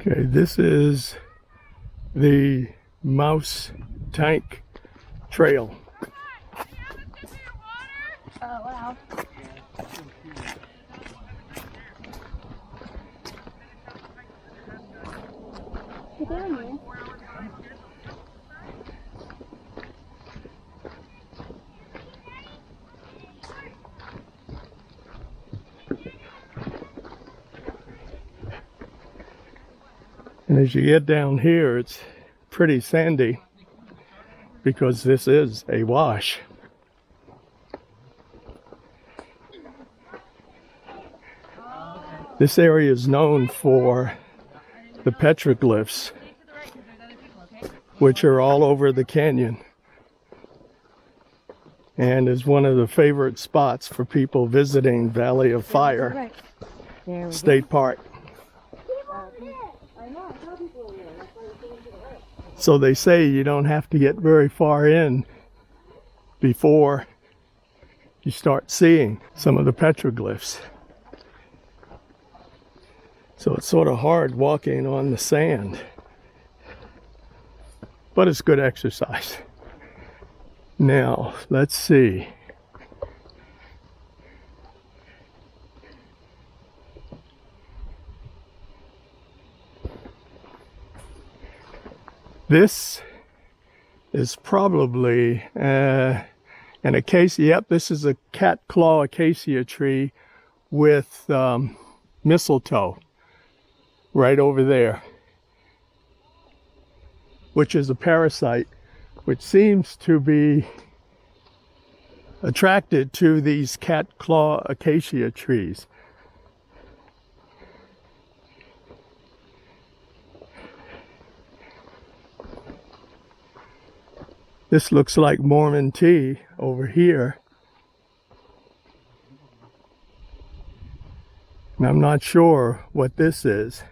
Okay, this is the Mouse Tank Trail. Oh, wow. Get down here. And as you get down here, it's pretty sandy because this is a wash. This area is known for the petroglyphs, which are all over the canyon, and is one of the favorite spots for people visiting Valley of Fire State Park. So they say you don't have to get very far in before you start seeing some of the petroglyphs. So it's sort of hard walking on the sand, but it's good exercise. Now, let's see. This is probably an acacia. Yep, this is a cat claw acacia tree with mistletoe right over there, which is a parasite which seems to be attracted to these cat claw acacia trees. This looks like Mormon tea over here. And I'm not sure what this is.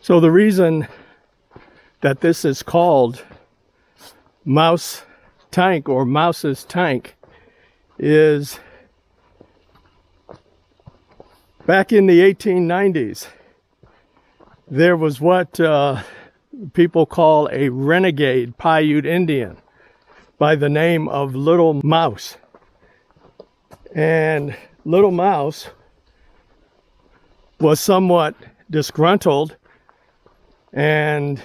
So the reason that this is called Mouse Tank or Mouse's Tank is back in the 1890s, there was what people call a renegade Paiute Indian by the name of Little Mouse. And Little Mouse was somewhat disgruntled and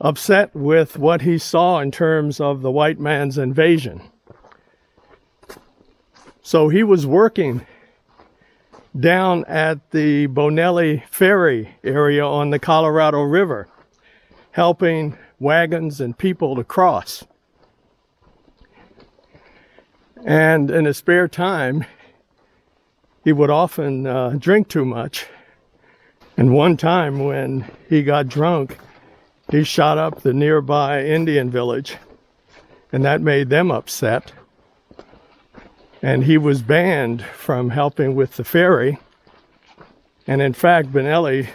upset with what he saw in terms of the white man's invasion. So he was working down at the Bonelli Ferry area on the Colorado River, helping wagons and people to cross. And in his spare time, he would often drink too much. And one time when he got drunk, he shot up the nearby Indian village, and that made them upset. And he was banned from helping with the ferry. And in fact, Bonelli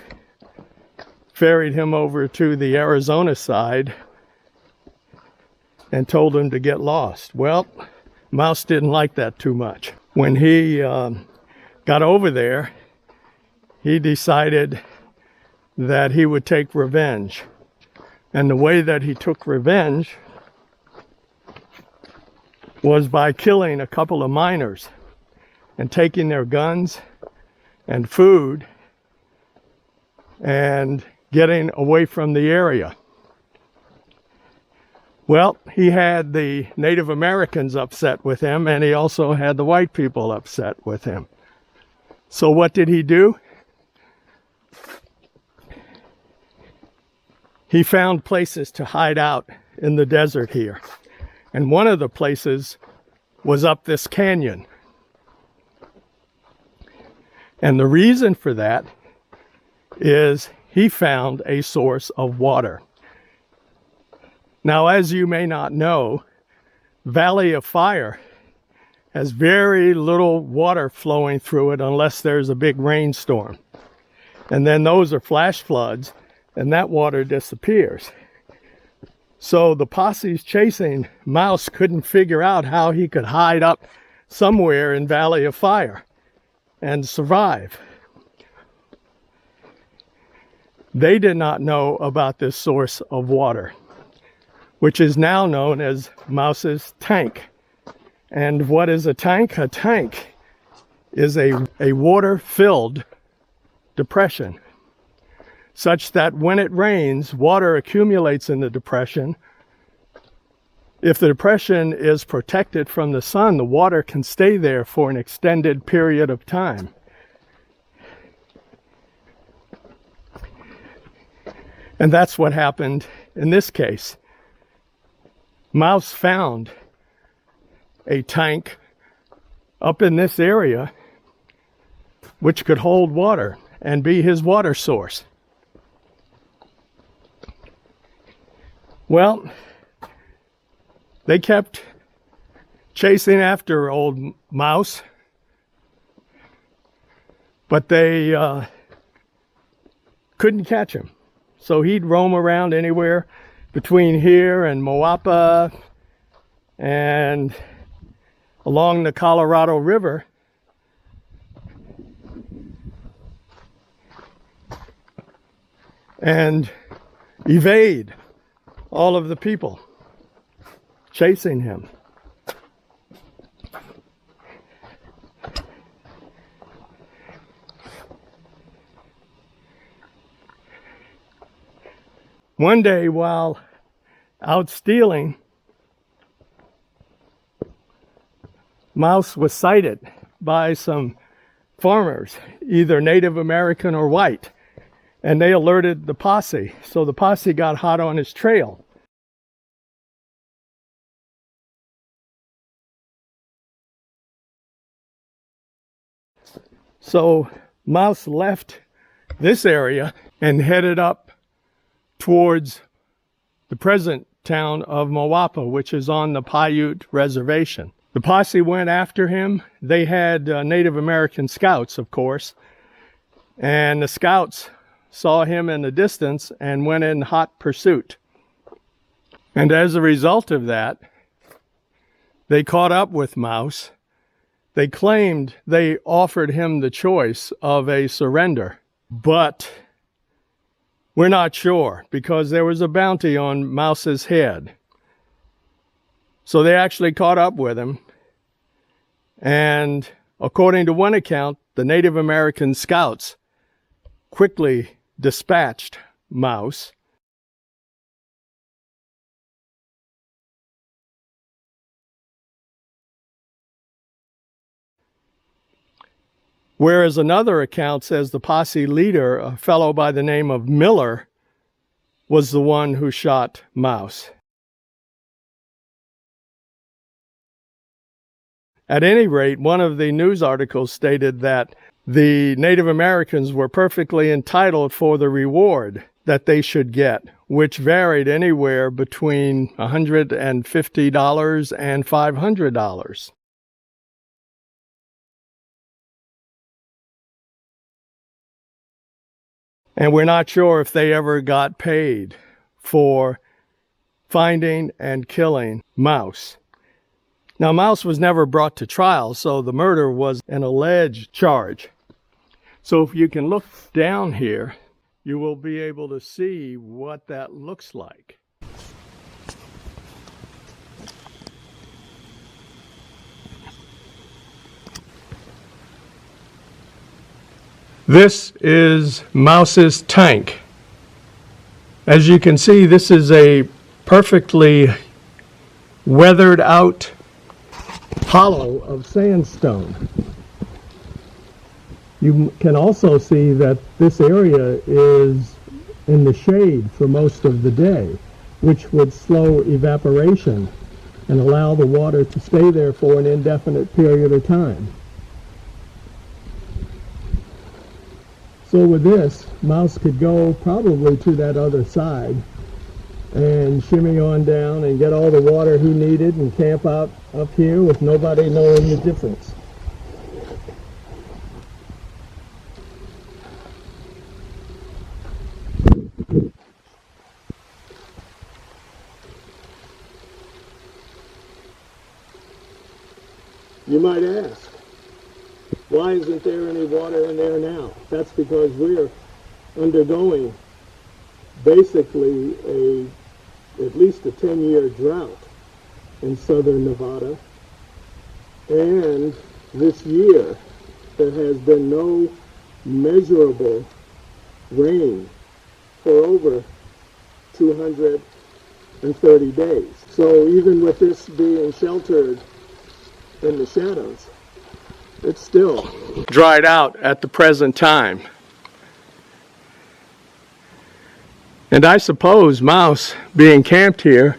ferried him over to the Arizona side and told him to get lost. Well, Mouse didn't like that too much. When he got over there, he decided that he would take revenge. And the way that he took revenge was by killing a couple of miners and taking their guns and food and getting away from the area. Well, he had the Native Americans upset with him, and he also had the white people upset with him. So what did he do? He found places to hide out in the desert here. And one of the places was up this canyon. And the reason for that is he found a source of water. Now, as you may not know, Valley of Fire has very little water flowing through it unless there's a big rainstorm. And then those are flash floods, and that water disappears. So the posse's chasing Mouse couldn't figure out how he could hide up somewhere in Valley of Fire and survive. They did not know about this source of water, which is now known as Mouse's tank. And what is a tank? A tank is a water-filled depression, such that when it rains, water accumulates in the depression. If the depression is protected from the sun, the water can stay there for an extended period of time. And that's what happened in this case. Mouse found a tank up in this area which could hold water and be his water source. Well, they kept chasing after old Mouse, but they couldn't catch him. So he'd roam around anywhere between here and Moapa and along the Colorado River. And evade all of the people chasing him. One day while out stealing, Mouse was sighted by some farmers, either Native American or white, and they alerted the posse. So the posse got hot on his trail. So Mouse left this area and headed up towards the present town of Moapa, which is on the Paiute Reservation. The posse went after him. They had Native American scouts, of course, and the scouts saw him in the distance and went in hot pursuit. And as a result of that, they caught up with Mouse. They claimed they offered him the choice of a surrender, but we're not sure because there was a bounty on Mouse's head. So they actually caught up with him. And according to one account, the Native American scouts quickly dispatched Mouse. Whereas another account says the posse leader, a fellow by the name of Miller, was the one who shot Mouse. At any rate, one of the news articles stated that the Native Americans were perfectly entitled for the reward that they should get, which varied anywhere between $150 and $500. And we're not sure if they ever got paid for finding and killing Mouse. Now, Mouse was never brought to trial, so the murder was an alleged charge. So if you can look down here, you will be able to see what that looks like. This is Mouse's tank. As you can see, this is a perfectly weathered out hollow of sandstone. You can also see that this area is in the shade for most of the day, which would slow evaporation and allow the water to stay there for an indefinite period of time. So with this, Mouse could go probably to that other side and shimmy on down and get all the water he needed and camp out up here with nobody knowing the difference. You might ask, why isn't there any water in there now? That's because we're undergoing basically at least a 10-year drought in southern Nevada. And this year, there has been no measurable rain for over 230 days. So even with this being sheltered in the shadows, it's still dried out at the present time. And I suppose Mouse, being camped here,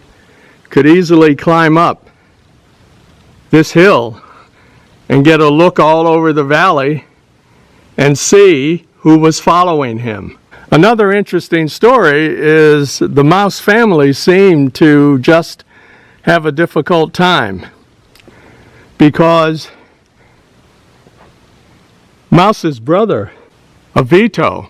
could easily climb up this hill and get a look all over the valley and see who was following him. Another interesting story is the Mouse family seemed to just have a difficult time, because Mouse's brother, Vito,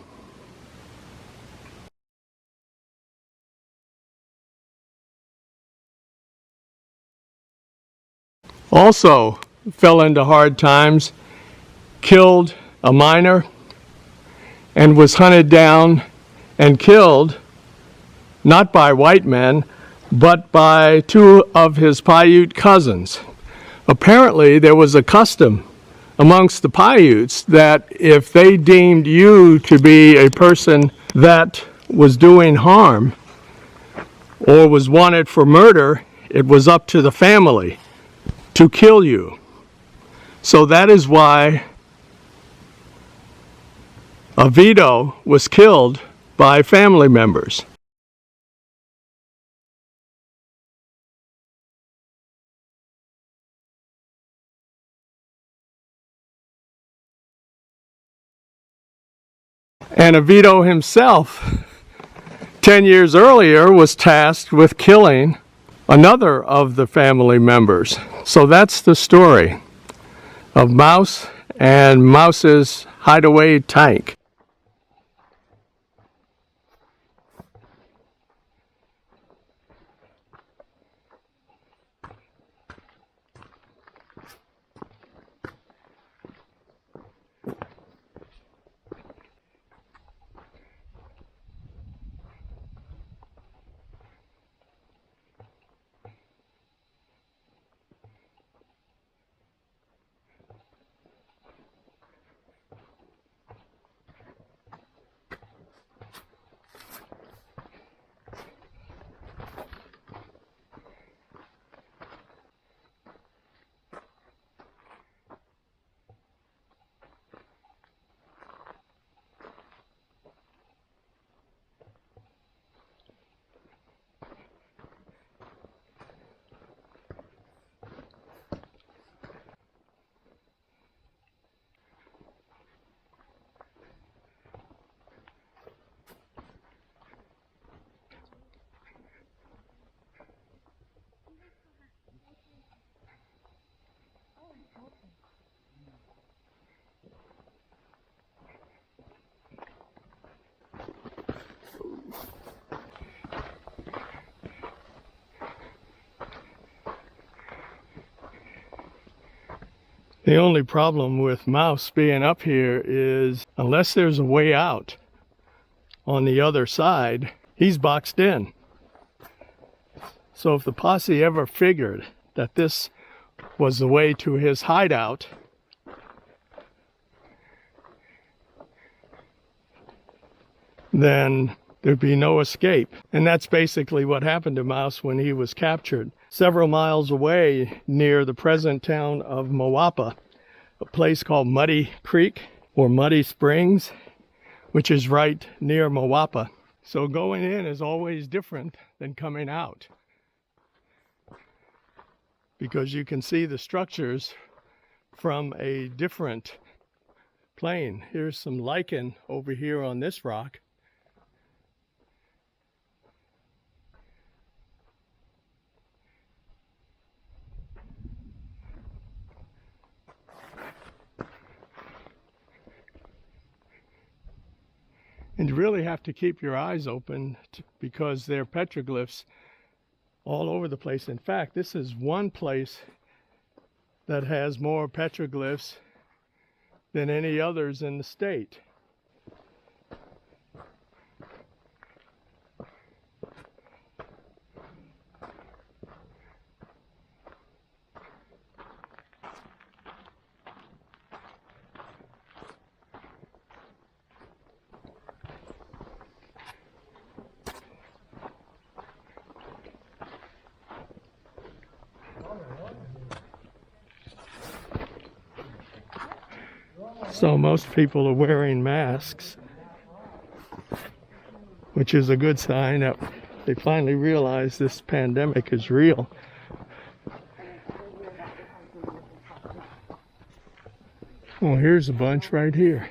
also fell into hard times, killed a miner, and was hunted down and killed, not by white men, but by two of his Paiute cousins. Apparently, there was a custom amongst the Paiutes that if they deemed you to be a person that was doing harm or was wanted for murder, it was up to the family to kill you. So that is why Vito was killed by family members. And Vito himself, 10 years earlier, was tasked with killing another of the family members. So that's the story of Mouse and Mouse's hideaway tank. The only problem with Mouse being up here is, unless there's a way out, on the other side, he's boxed in. So if the posse ever figured that this was the way to his hideout, then there'd be no escape. And that's basically what happened to Mouse when he was captured. Several miles away near the present town of Moapa, a place called Muddy Creek or Muddy Springs, which is right near Moapa. So going in is always different than coming out, because you can see the structures from a different plane. Here's some lichen over here on this rock. And you really have to keep your eyes open because there are petroglyphs all over the place. In fact, this is one place that has more petroglyphs than any others in the state. So most people are wearing masks, which is a good sign that they finally realize this pandemic is real. Well, here's a bunch right here.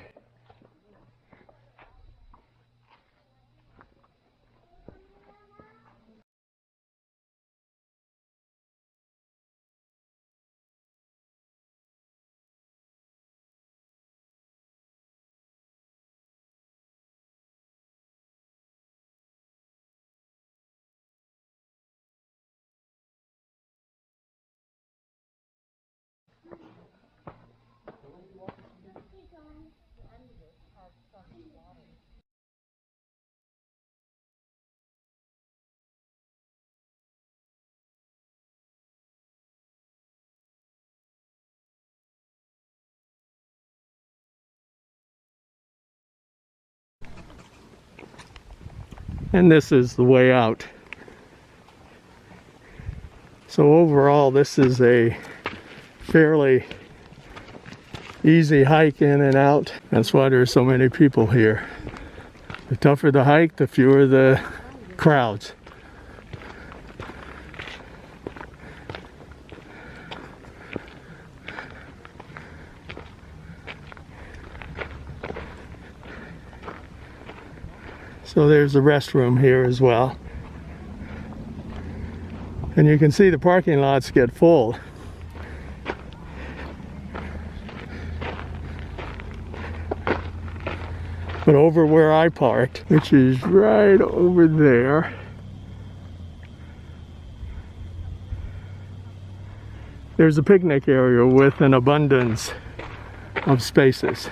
And this is the way out. So overall, this is a fairly easy hike in and out. That's why there's so many people here. The tougher the hike, the fewer the crowds. So there's the restroom here as well. And you can see the parking lots get full. But over where I parked, which is right over there, there's a picnic area with an abundance of spaces.